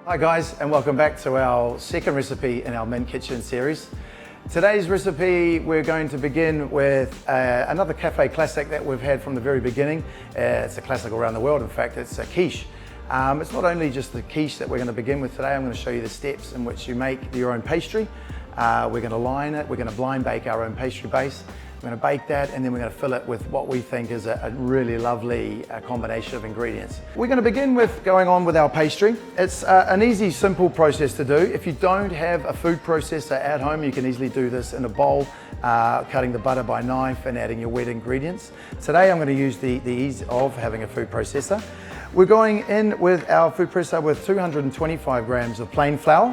Hi guys, and welcome back to our second recipe in our Mint Kitchen series. Today's recipe, we're going to begin with another cafe classic that we've had from the very beginning. It's a classic around the world. In fact, it's a quiche. It's not only just the quiche that we're going to begin with today. I'm going to show you the steps in which you make your own pastry. We're going to line it. We're going to blind bake our own pastry base. We're going to bake that, and then we're going to fill it with what we think is a really lovely combination of ingredients. We're going to begin with going on with our pastry. It's an easy, simple process to do. If you don't have a food processor at home, you can easily do this in a bowl, cutting the butter by knife and adding your wet ingredients. Today I'm going to use the ease of having a food processor. We're going in with our food processor with 225 grams of plain flour.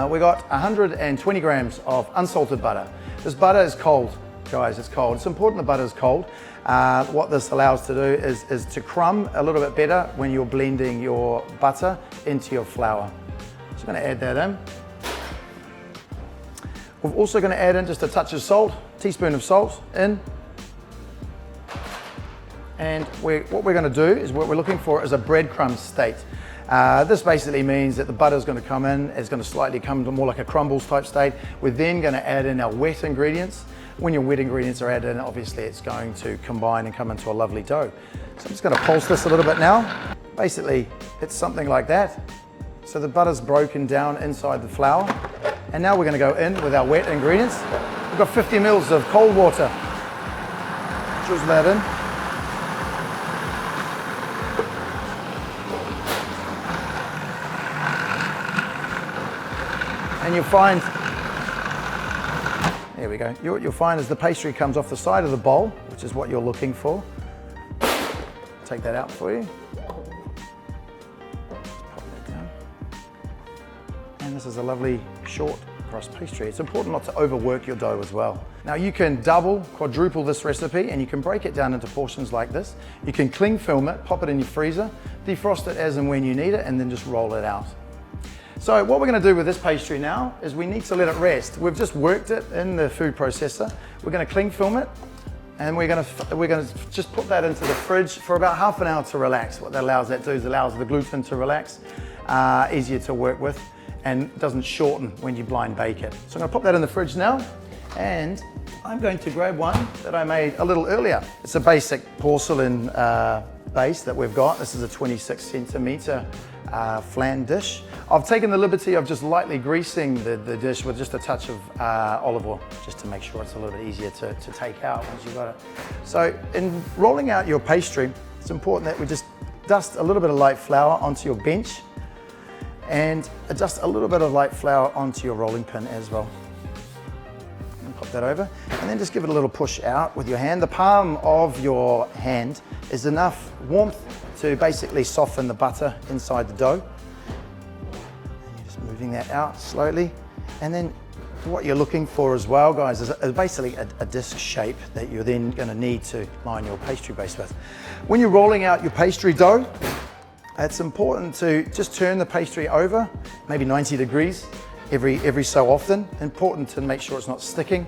We got 120 grams of unsalted butter. This butter is cold. Guys, it's cold. It's important the butter is cold. What this allows to do is to crumb a little bit better when you're blending your butter into your flour. So I'm going to add that in. We're also going to add in just a touch of salt, teaspoon of salt in. And what we're going to do is what we're looking for is a breadcrumb state. This basically means that the butter is going to come in, it's going to slightly come to more like a crumbles type state. We're then going to add in our wet ingredients. When your wet ingredients are added in, obviously it's going to combine and come into a lovely dough. So I'm just going to pulse this a little bit now. Basically, it's something like that. So the butter's broken down inside the flour. And now we're going to go in with our wet ingredients. We've got 50 mils of cold water. Drizzle that in. And you'll find, there we go, you'll find as the pastry comes off the side of the bowl, which is what you're looking for. Take that out for you. Just pop that down. And this is a lovely short crust pastry. It's important not to overwork your dough as well. Now you can double, quadruple this recipe, and you can break it down into portions like this. You can cling film it, pop it in your freezer, defrost it as and when you need it, and then just roll it out. So what we're going to do with this pastry now is we need to let it rest. We've just worked it in the food processor. We're going to cling film it, and we're going to just put that into the fridge for about half an hour to relax. What that allows that to do is allows the gluten to relax, easier to work with, and doesn't shorten when you blind bake it. So I'm going to pop that in the fridge now, and I'm going to grab one that I made a little earlier. It's a basic porcelain base that we've got. This is a 26 centimeter flan dish. I've taken the liberty of just lightly greasing the dish with just a touch of olive oil, just to make sure it's a little bit easier to take out once you've got it. So in rolling out your pastry, it's important that we just dust a little bit of light flour onto your bench and adjust a little bit of light flour onto your rolling pin as well. And pop that over, and then just give it a little push out with your hand. The palm of your hand is enough warmth to basically soften the butter inside the dough. And you're just moving that out slowly. And then what you're looking for as well, guys, is basically a disc shape that you're then going to need to line your pastry base with. When you're rolling out your pastry dough, it's important to just turn the pastry over, maybe 90 degrees every so often. Important to make sure it's not sticking.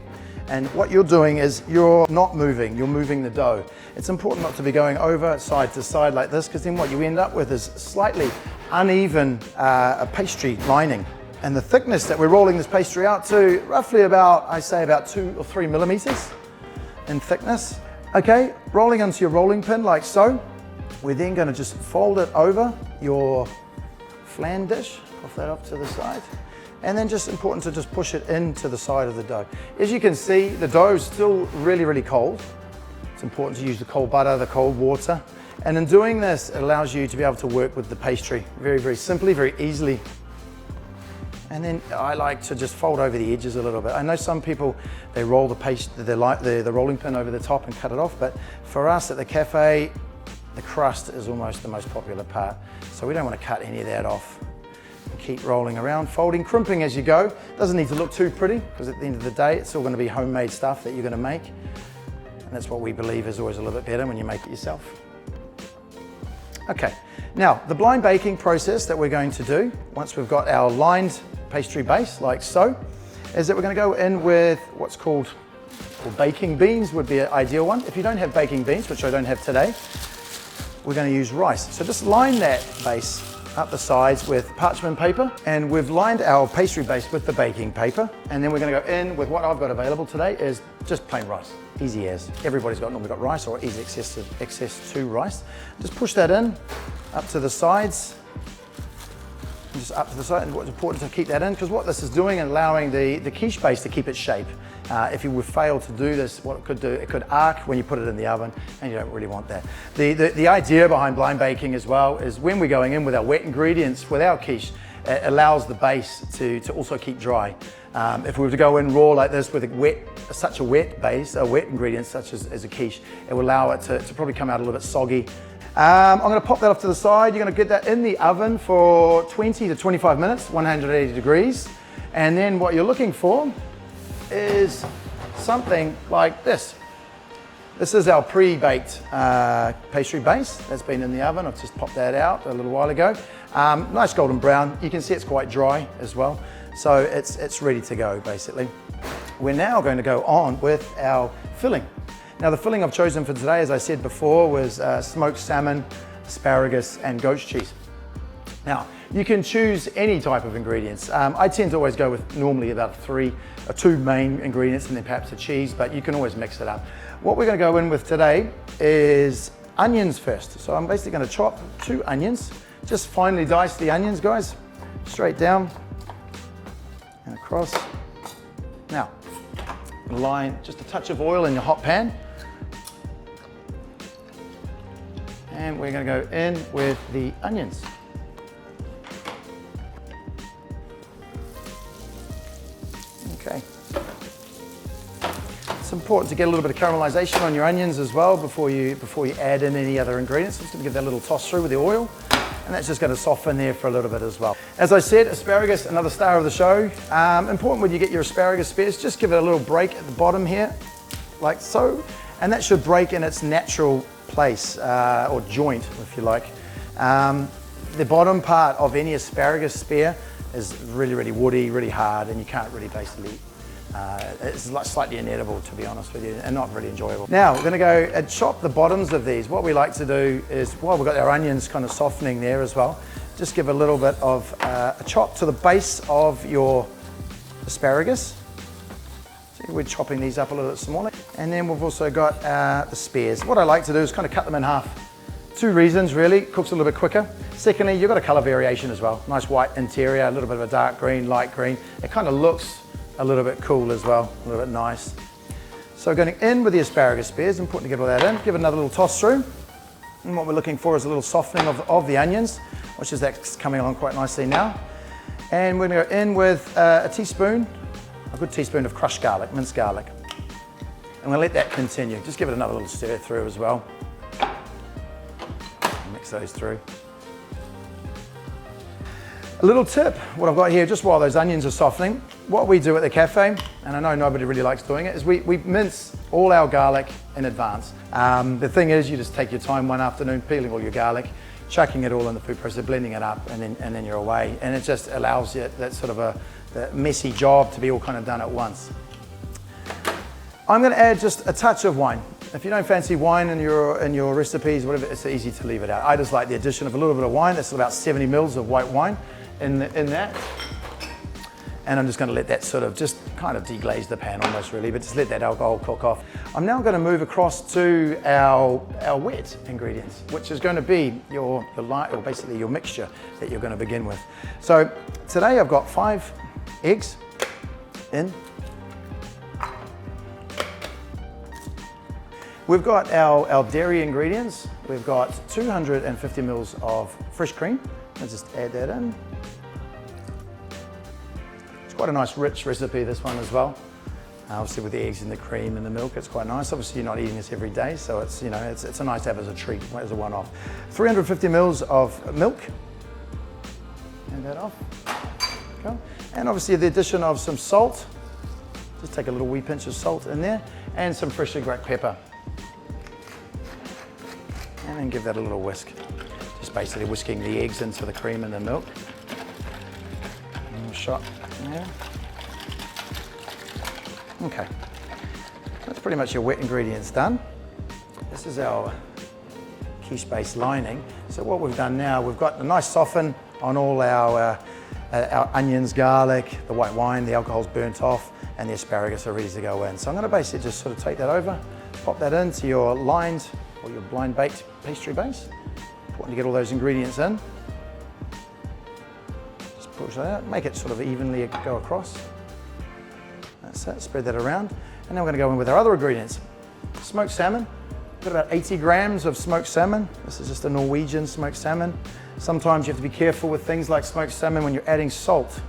And what you're doing is you're not moving, you're moving the dough. It's important not to be going over side to side like this, because then what you end up with is slightly uneven pastry lining. And the thickness that we're rolling this pastry out to, roughly about, I say about 2 or 3 millimeters in thickness. Okay, rolling onto your rolling pin like so. We're then going to just fold it over your flan dish, puff that up to the side. And then just important to just push it into the side of the dough. As you can see, the dough is still really, really cold. It's important to use the cold butter, the cold water. And in doing this, it allows you to be able to work with the pastry very, very simply, very easily. And then I like to just fold over the edges a little bit. I know some people, they roll the rolling pin over the top and cut it off, but for us at the cafe, the crust is almost the most popular part. So we don't want to cut any of that off. Keep rolling around, folding, crimping as you go. Doesn't need to look too pretty, because at the end of the day, it's all going to be homemade stuff that you're going to make. And that's what we believe is always a little bit better when you make it yourself. Okay, now the blind baking process that we're going to do, once we've got our lined pastry base like so, is that we're going to go in with what's called baking beans would be an ideal one. If you don't have baking beans, which I don't have today, we're going to use rice. So just line that base up the sides with parchment paper, and we've lined our pastry base with the baking paper, and then we're going to go in with what I've got available today is just plain rice. Easy as. Everybody's normally got rice or easy access to rice. Just push that in, up to the sides, and just up to the side. And what's important to keep that in, because what this is doing is allowing the quiche base to keep its shape. If you would fail to do this, what it could do, it could arc when you put it in the oven, and you don't really want that. The idea behind blind baking as well is when we're going in with our wet ingredients, with our quiche, it allows the base to also keep dry. If we were to go in raw like this with such a wet base, a wet ingredient such as a quiche, it will allow it to probably come out a little bit soggy. I'm going to pop that off to the side. You're going to get that in the oven for 20 to 25 minutes, 180 degrees. And then what you're looking for is something like this. This is our pre-baked pastry base that's been in the oven. I've just popped that out a little while ago. Nice golden brown. You can see it's quite dry as well. So it's ready to go, basically. We're now going to go on with our filling. Now the filling I've chosen for today, as I said before, was smoked salmon, asparagus, and goat's cheese. Now, you can choose any type of ingredients. I tend to always go with normally about two main ingredients and then perhaps a cheese, but you can always mix it up. What we're going to go in with today is onions first. So I'm basically going to chop 2 onions. Just finely dice the onions, guys. Straight down and across. Now, line just a touch of oil in your hot pan. And we're going to go in with the onions. Okay. It's important to get a little bit of caramelization on your onions as well before you add in any other ingredients. Just to give that a little toss through with the oil, and that's just going to soften there for a little bit as well. As I said, asparagus, another star of the show. Important when you get your asparagus spears, just give it a little break at the bottom here, like so, and that should break in its natural place or joint, if you like. The bottom part of any asparagus spear is really, really woody, really hard, and you can't really basically, it's like slightly inedible, to be honest with you, and not really enjoyable. Now, we're gonna go and chop the bottoms of these. What we like to do is, while we've got our onions kind of softening there as well, just give a little bit of a chop to the base of your asparagus. So we're chopping these up a little bit smaller. And then we've also got the spears. What I like to do is kind of cut them in half. 2 reasons really, cooks a little bit quicker. Secondly, you've got a color variation as well. Nice white interior, a little bit of a dark green, light green. It kind of looks a little bit cool as well, a little bit nice. So going in with the asparagus spears and putting all that in, give it another little toss through. And what we're looking for is a little softening of the onions, which is that's coming along quite nicely now. And we're gonna go in with a good teaspoon of crushed garlic, minced garlic. And we'll let that continue. Just give it another little stir through as well. Mix those through. A little tip, what I've got here, just while those onions are softening, what we do at the cafe, and I know nobody really likes doing it, is we mince all our garlic in advance. The thing is, you just take your time one afternoon, peeling all your garlic, chucking it all in the food processor, blending it up, and then you're away. And it just allows you that sort of a messy job to be all kind of done at once. I'm going to add just a touch of wine. If you don't fancy wine in your recipes, whatever, it's easy to leave it out. I just like the addition of a little bit of wine. That's about 70 mils of white wine in that. And I'm just going to let that sort of just kind of deglaze the pan almost really, but just let that alcohol cook off. I'm now going to move across to our wet ingredients, which is going to be your light, or basically your mixture that you're going to begin with. So today I've got 5 eggs in. We've got our dairy ingredients. We've got 250 mils of fresh cream. Let's just add that in. It's quite a nice rich recipe, this one as well. Obviously with the eggs and the cream and the milk, it's quite nice. Obviously you're not eating this every day, so it's, you know, it's a nice to have as a treat, as a one-off. 350 mils of milk. Add that off. Okay. And obviously the addition of some salt. Just take a little wee pinch of salt in there, and some freshly cracked pepper. And then give that a little whisk. Just basically whisking the eggs into the cream and the milk. A little shot there. Okay, that's pretty much your wet ingredients done. This is our quiche base lining. So what we've done now, we've got a nice soften on all our onions, garlic, the white wine, the alcohol's burnt off, and the asparagus are ready to go in. So I'm going to basically just sort of take that over, pop that into your lined or your blind baked pastry base. Important to get all those ingredients in. Just push that out, make it sort of evenly go across. That's it, spread that around. And now we're going to go in with our other ingredients. Smoked salmon. Got about 80 grams of smoked salmon. This is just a Norwegian smoked salmon. Sometimes you have to be careful with things like smoked salmon when you're adding salt.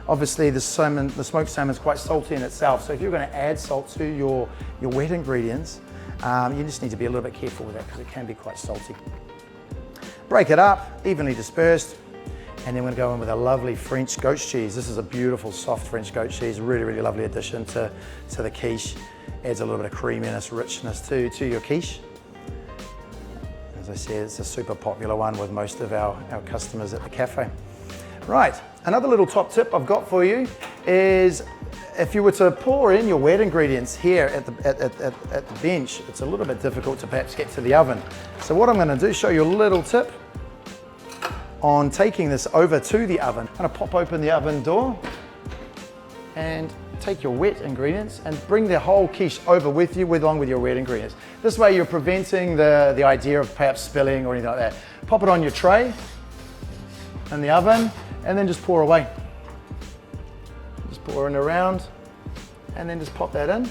Obviously the smoked salmon is quite salty in itself, so if you're going to add salt to your wet ingredients, you just need to be a little bit careful with that because it can be quite salty. Break it up, evenly dispersed, and then we're going to go in with a lovely French goat cheese. This is a beautiful soft French goat cheese, really, really lovely addition to the quiche. Adds a little bit of creaminess, richness to your quiche. As I said, it's a super popular one with most of our customers at the cafe. Right, another little top tip I've got for you is if you were to pour in your wet ingredients here at the bench, it's a little bit difficult to perhaps get to the oven. So what I'm going to do is show you a little tip on taking this over to the oven. I'm going to pop open the oven door and take your wet ingredients and bring the whole quiche over with you along with your wet ingredients. This way you're preventing the idea of perhaps spilling or anything like that. Pop it on your tray in the oven and then just pour away. Just pour in around and then just pop that in.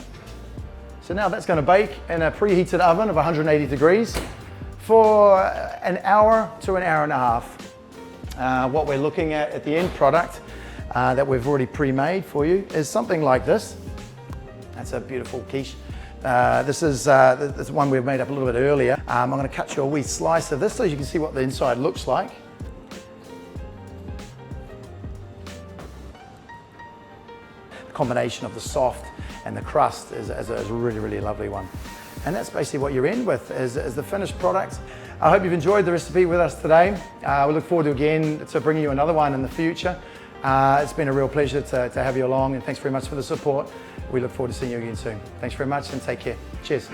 So now that's going to bake in a preheated oven of 180 degrees for an hour to an hour and a half. What we're looking at the end product that we've already pre-made for you is something like this. That's a beautiful quiche. This is one we've made up a little bit earlier. I'm going to cut you a wee slice of this so you can see what the inside looks like. The combination of the soft and the crust is a really, really lovely one. And that's basically what you're in with is the finished product. I hope you've enjoyed the recipe with us today. We look forward to bringing you another one in the future. It's been a real pleasure to have you along, and thanks very much for the support. We look forward to seeing you again soon. Thanks very much and take care. Cheers.